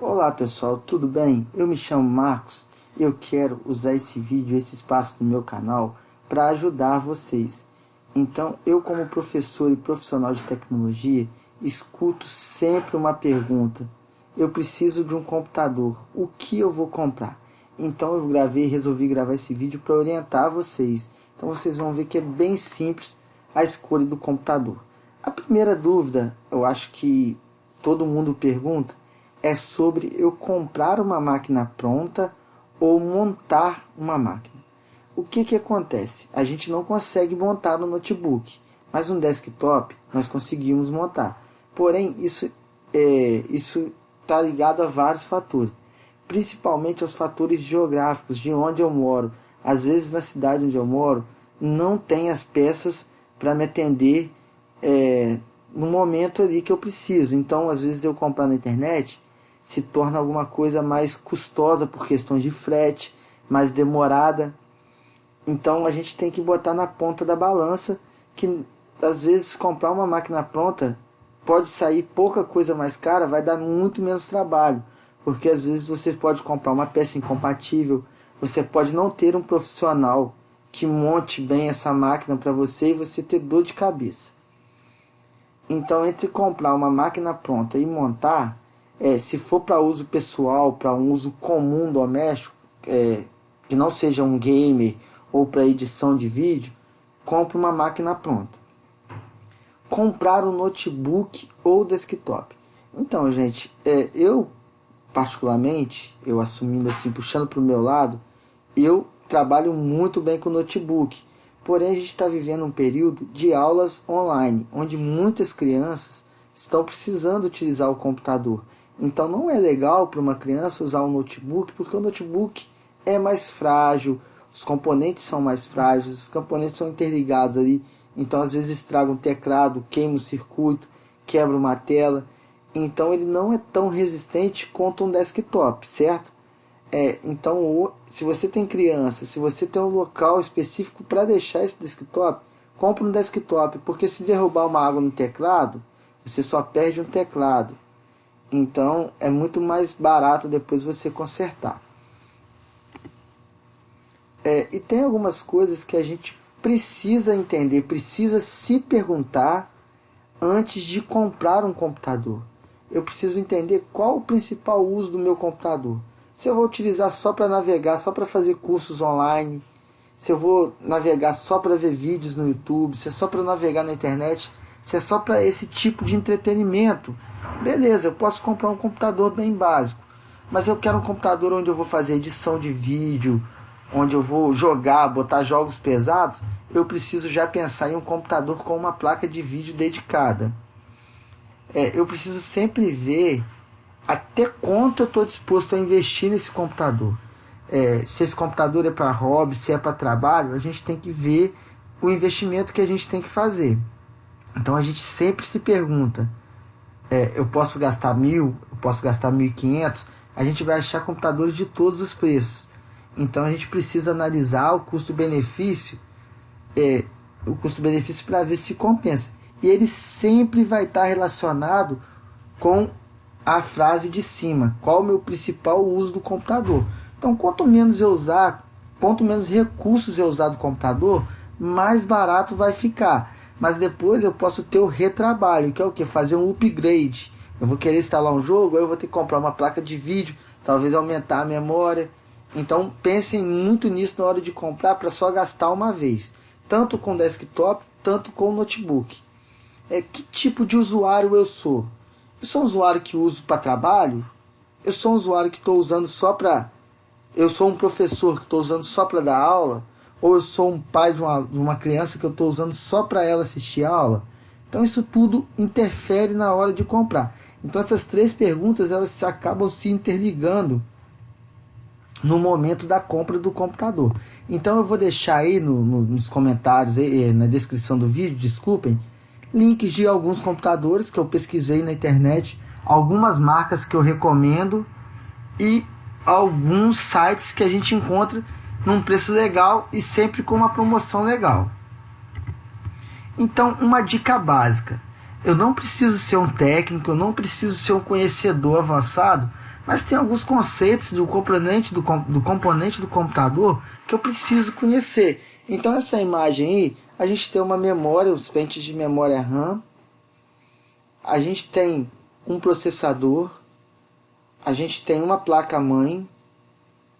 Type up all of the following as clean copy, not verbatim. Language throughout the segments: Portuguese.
Olá pessoal, tudo bem? Eu me chamo Marcos e eu quero usar esse vídeo, esse espaço do meu canal para ajudar vocês. Então, eu como professor e profissional de tecnologia, escuto sempre uma pergunta. Eu preciso de um computador, o que eu vou comprar? Então eu resolvi gravar esse vídeo para orientar vocês. Então vocês vão ver que é bem simples a escolha do computador. A primeira dúvida, eu acho que todo mundo pergunta, é sobre eu comprar uma máquina pronta ou montar uma máquina. O que acontece? A gente não consegue montar no notebook, mas no desktop nós conseguimos montar. Porém, isso está ligado a vários fatores, principalmente aos fatores geográficos, de onde eu moro. Às vezes na cidade onde eu moro não tem as peças para me atender no momento ali que eu preciso. Então às vezes eu comprar na internet se torna alguma coisa mais custosa por questões de frete, mais demorada. Então a gente tem que botar na ponta da balança que às vezes comprar uma máquina pronta pode sair pouca coisa mais cara, vai dar muito menos trabalho, porque às vezes você pode comprar uma peça incompatível, você pode não ter um profissional que monte bem essa máquina para você e você ter dor de cabeça. Então, entre comprar uma máquina pronta e montar, se for para uso pessoal, para um uso comum doméstico, que não seja um gamer ou para edição de vídeo, compre uma máquina pronta. Comprar um notebook ou desktop. Então, gente, eu particularmente, eu assumindo assim, puxando para o meu lado, eu trabalho muito bem com notebook. Porém, a gente está vivendo um período de aulas online, onde muitas crianças estão precisando utilizar o computador. Então, não é legal para uma criança usar um notebook, porque o notebook é mais frágil, os componentes são mais frágeis, os componentes são interligados ali. Então, às vezes, estraga um teclado, queima o circuito, quebra uma tela. Então, ele não é tão resistente quanto um desktop, certo? Então, se você tem criança, se você tem um local específico para deixar esse desktop, compre um desktop, porque se derrubar uma água no teclado, você só perde um teclado. Então, é muito mais barato depois você consertar. E tem algumas coisas que a gente precisa entender, precisa se perguntar antes de comprar um computador. Eu preciso entender qual o principal uso do meu computador. Se eu vou utilizar só para navegar, só para fazer cursos online, se eu vou navegar só para ver vídeos no YouTube, se é só para navegar na internet, se é só para esse tipo de entretenimento, beleza, eu posso comprar um computador bem básico. Mas eu quero um computador onde eu vou fazer edição de vídeo, onde eu vou jogar, botar jogos pesados, eu preciso já pensar em um computador com uma placa de vídeo dedicada. Eu preciso sempre ver até quanto eu estou disposto a investir nesse computador. Se esse computador é para hobby, se é para trabalho, a gente tem que ver o investimento que a gente tem que fazer. Então a gente sempre se pergunta, eu posso gastar 1.000, eu posso gastar 1.500, a gente vai achar computadores de todos os preços. Então a gente precisa analisar o custo-benefício, para ver se compensa. E ele sempre vai estar relacionado com a frase de cima, qual o meu principal uso do computador. Então, quanto menos eu usar, quanto menos recursos eu usar do computador, mais barato vai ficar. Mas depois eu posso ter o retrabalho, que é o que? Fazer um upgrade. Eu vou querer instalar um jogo, aí eu vou ter que comprar uma placa de vídeo, talvez aumentar a memória. Então pensem muito nisso na hora de comprar, para só gastar uma vez, tanto com desktop, tanto com notebook. Que tipo de usuário eu sou? Eu sou um usuário que uso para trabalho? Eu sou um usuário que estou usando só para... Eu sou um professor que estou usando só para dar aula? Ou eu sou um pai de uma criança que eu estou usando só para ela assistir a aula? Então isso tudo interfere na hora de comprar. Então essas três perguntas, elas acabam se interligando no momento da compra do computador. Então eu vou deixar aí nos comentários, na descrição do vídeo, desculpem, links de alguns computadores que eu pesquisei na internet, algumas marcas que eu recomendo e alguns sites que a gente encontra num preço legal e sempre com uma promoção legal. Então, uma dica básica: eu não preciso ser um técnico, eu não preciso ser um conhecedor avançado, mas tem alguns conceitos do componente do computador que eu preciso conhecer. Então essa imagem aí, a gente tem uma memória, os pentes de memória RAM, a gente tem um processador, a gente tem uma placa-mãe,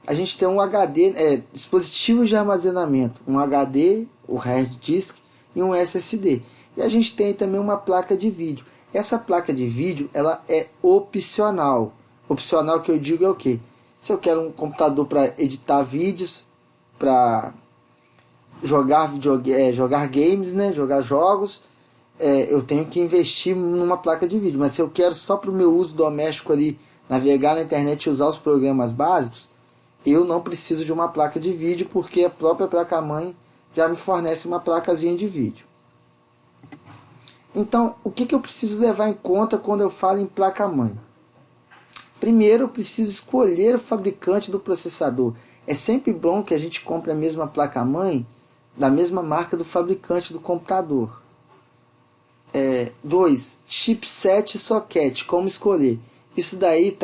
a gente tem um HD, dispositivos de armazenamento, um HD, o hard disk e um SSD. E a gente tem também uma placa de vídeo. Essa placa de vídeo, ela é opcional. Opcional que eu digo é o quê? Se eu quero um computador para editar vídeos, para jogar games, né? Jogar jogos, eu tenho que investir numa placa de vídeo. Mas se eu quero só para o meu uso doméstico ali, navegar na internet e usar os programas básicos, eu não preciso de uma placa de vídeo, porque a própria placa-mãe já me fornece uma placazinha de vídeo. Então, o que eu preciso levar em conta quando eu falo em placa-mãe? Primeiro, eu preciso escolher o fabricante do processador. É sempre bom que a gente compre a mesma placa-mãe da mesma marca do fabricante do computador. 2. Chipset e socket, como escolher? Isso daí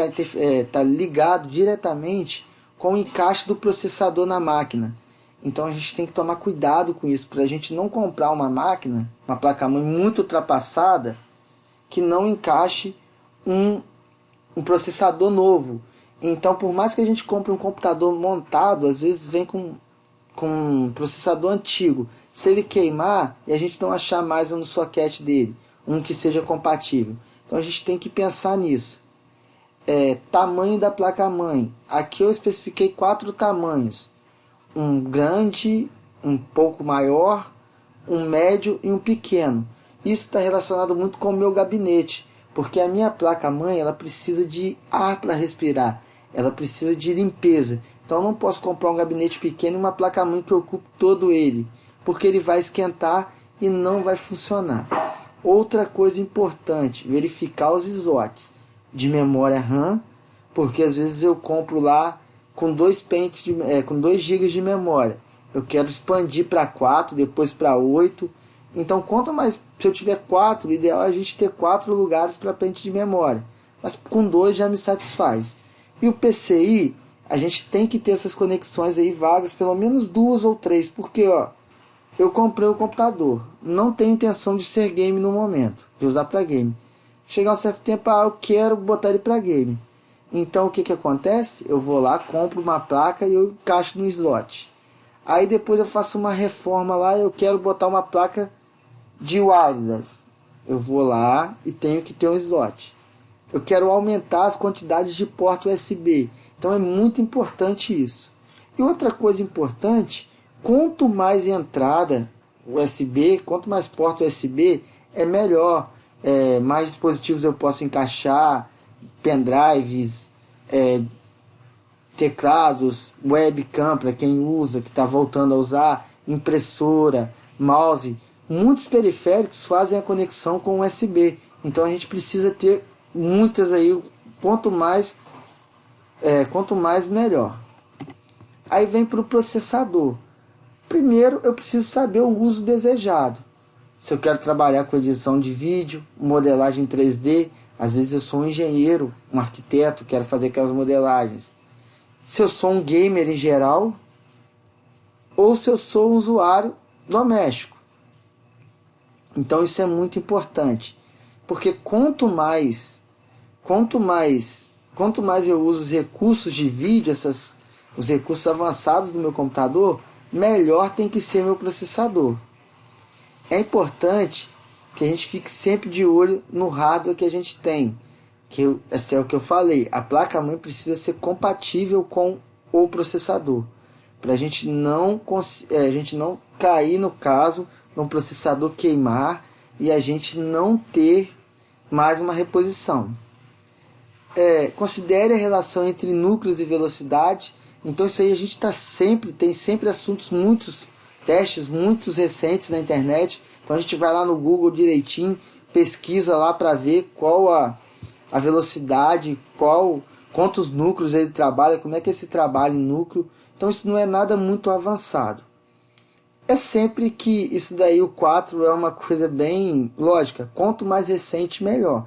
tá ligado diretamente com o encaixe do processador na máquina. Então a gente tem que tomar cuidado com isso, para a gente não comprar uma máquina, uma placa-mãe muito ultrapassada, que não encaixe um processador novo. Então, por mais que a gente compre um computador montado, às vezes vem com um processador antigo. Se ele queimar e a gente não achar mais um no socket dele, um que seja compatível. Então a gente tem que pensar nisso. Tamanho da placa-mãe. Aqui eu especifiquei 4 tamanhos. Um grande, um pouco maior, um médio e um pequeno. Isso está relacionado muito com o meu gabinete, porque a minha placa-mãe ela precisa de ar para respirar, ela precisa de limpeza. Então eu não posso comprar um gabinete pequeno e uma placa-mãe que ocupe todo ele, porque ele vai esquentar e não vai funcionar. Outra coisa importante, verificar os slots de memória RAM, porque às vezes eu compro lá com 2 GB de memória. Eu quero expandir para 4, depois para 8. Então, quanto mais, se eu tiver 4, o ideal é a gente ter 4 lugares para pente de memória. Mas com 2 já me satisfaz. E o PCI, a gente tem que ter essas conexões aí vagas, pelo menos 2 ou 3, porque eu comprei o computador, não tenho intenção de ser game no momento, de usar para game. Chegar um certo tempo, eu quero botar ele para game. Então o que acontece? Eu vou lá, compro uma placa e eu encaixo no slot. Aí depois eu faço uma reforma lá, eu quero botar uma placa de wireless. Eu vou lá e tenho que ter um slot. Eu quero aumentar as quantidades de porta USB. Então é muito importante isso. E outra coisa importante, quanto mais entrada USB, quanto mais porta USB, é melhor. Mais dispositivos eu posso encaixar, pendrives, teclados, webcam para quem usa, que está voltando a usar, impressora, mouse. Muitos periféricos fazem a conexão com USB. Então a gente precisa ter muitas aí, quanto mais melhor. Aí vem para o processador. Primeiro eu preciso saber o uso desejado. Se eu quero trabalhar com edição de vídeo, modelagem 3D, às vezes eu sou um engenheiro, um arquiteto, quero fazer aquelas modelagens. Se eu sou um gamer em geral, ou se eu sou um usuário doméstico. Então isso é muito importante, porque quanto mais eu uso os recursos de vídeo, os recursos avançados do meu computador, melhor tem que ser meu processador. É importante que a gente fique sempre de olho no hardware que a gente tem. Esse é o que eu falei. A placa-mãe precisa ser compatível com o processador. Para a gente não cair no caso de um processador queimar e a gente não ter mais uma reposição. Considere a relação entre núcleos e velocidade. Então isso aí a gente tem sempre assuntos, muitos testes muito recentes na internet. Então a gente vai lá no Google direitinho, pesquisa lá para ver qual a velocidade, quantos núcleos ele trabalha, como é que esse trabalha em núcleo. Então isso não é nada muito avançado. É sempre que isso daí, o 4, é uma coisa bem lógica. Quanto mais recente, melhor.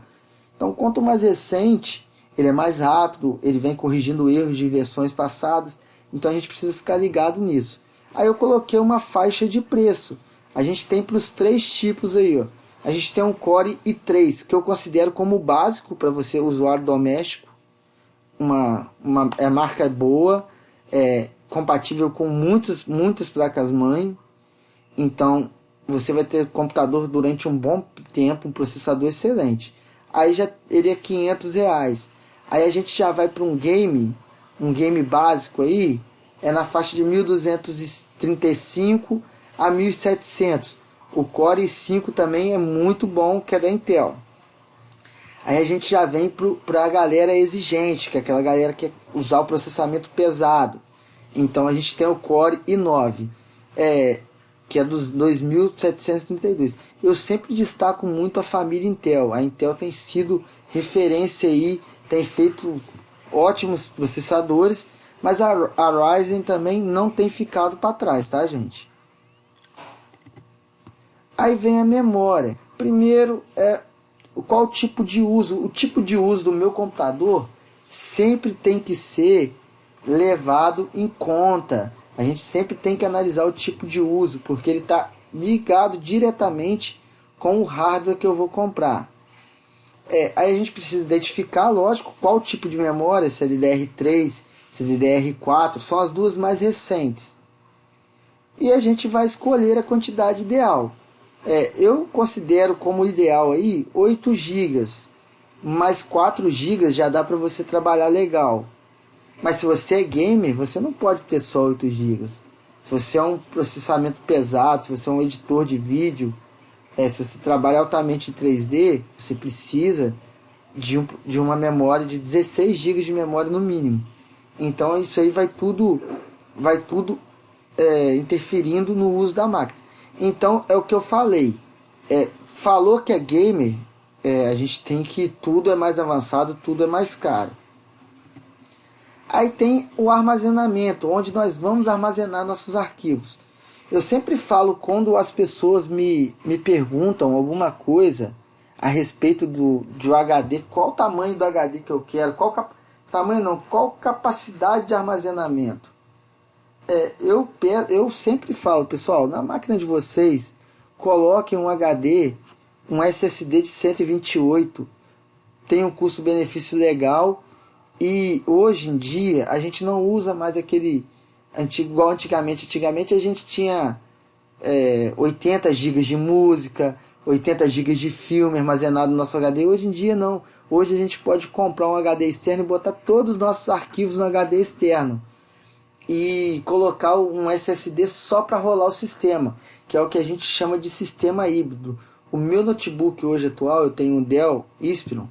Então quanto mais recente, ele é mais rápido, ele vem corrigindo erros de versões passadas, então a gente precisa ficar ligado nisso. Aí eu coloquei uma faixa de preço. A gente tem para os três tipos aí, ó. A gente tem um Core i3, que eu considero como básico para você, usuário doméstico. É marca boa, é compatível com muitas placas-mãe. Então você vai ter computador durante um bom tempo, um processador excelente. Aí já ele é R$ 500. Aí a gente já vai para um game básico aí, é na faixa de 1235 a 1700. O Core i5 também é muito bom, que é da Intel. Aí a gente já vem para a galera exigente, que é aquela galera que quer usar o processamento pesado. Então a gente tem o Core i9, que é dos 2732. Eu sempre destaco muito a família Intel. A Intel tem sido referência aí, tem feito ótimos processadores, mas a Ryzen também não tem ficado para trás, tá, gente? Aí vem a memória. Primeiro, qual tipo de uso? O tipo de uso do meu computador sempre tem que ser levado em conta. A gente sempre tem que analisar o tipo de uso, porque ele está ligado diretamente com o hardware que eu vou comprar. Aí a gente precisa identificar, lógico, qual tipo de memória, se é DDR3, se é DDR4, são as duas mais recentes. E a gente vai escolher a quantidade ideal. Eu considero como ideal aí 8 GB, mas 4 GB já dá para você trabalhar legal. Mas se você é gamer, você não pode ter só 8 GB. Se você é um processamento pesado, se você é um editor de vídeo, se você trabalha altamente em 3D, você precisa de uma memória de 16 GB de memória no mínimo. Então isso aí vai tudo interferindo no uso da máquina. Então é o que eu falei. Falou que é gamer, a gente tem que tudo é mais avançado, tudo é mais caro. Aí tem o armazenamento, onde nós vamos armazenar nossos arquivos. Eu sempre falo, quando as pessoas me perguntam alguma coisa a respeito do HD, qual o tamanho do HD que eu quero, qual capacidade de armazenamento. Eu sempre falo, pessoal, na máquina de vocês, coloquem um HD, um SSD de 128, tem um custo-benefício legal, e hoje em dia a gente não usa mais aquele igual antigamente. Antigamente a gente tinha 80 GB de música, 80 GB de filme armazenado no nosso HD. Hoje em dia não. Hoje a gente pode comprar um HD externo e botar todos os nossos arquivos no HD externo e colocar um SSD só para rolar o sistema, que é o que a gente chama de sistema híbrido. O meu notebook hoje atual, eu tenho um Dell Inspiron,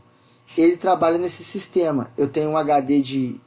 ele trabalha nesse sistema. Eu tenho um HD de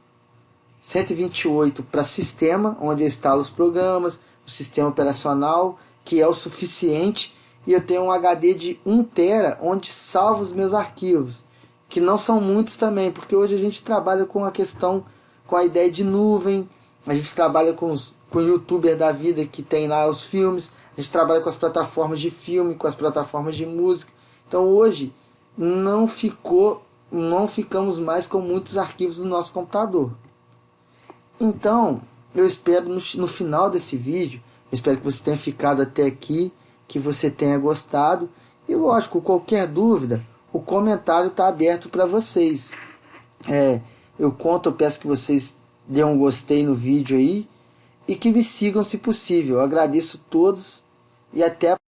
128 para sistema, onde eu instalo os programas, o sistema operacional, que é o suficiente, e eu tenho um HD de 1 TB, onde salvo os meus arquivos, que não são muitos também, porque hoje a gente trabalha com a ideia de nuvem. A gente trabalha com o youtuber da vida que tem lá os filmes. A gente trabalha com as plataformas de filme, com as plataformas de música. Então hoje não ficamos mais com muitos arquivos no nosso computador. Então eu espero no final desse vídeo, eu espero que você tenha ficado até aqui, que você tenha gostado. E lógico, qualquer dúvida, o comentário está aberto para vocês. Eu peço que vocês dê um gostei no vídeo aí e que me sigam se possível. Eu agradeço a todos e até a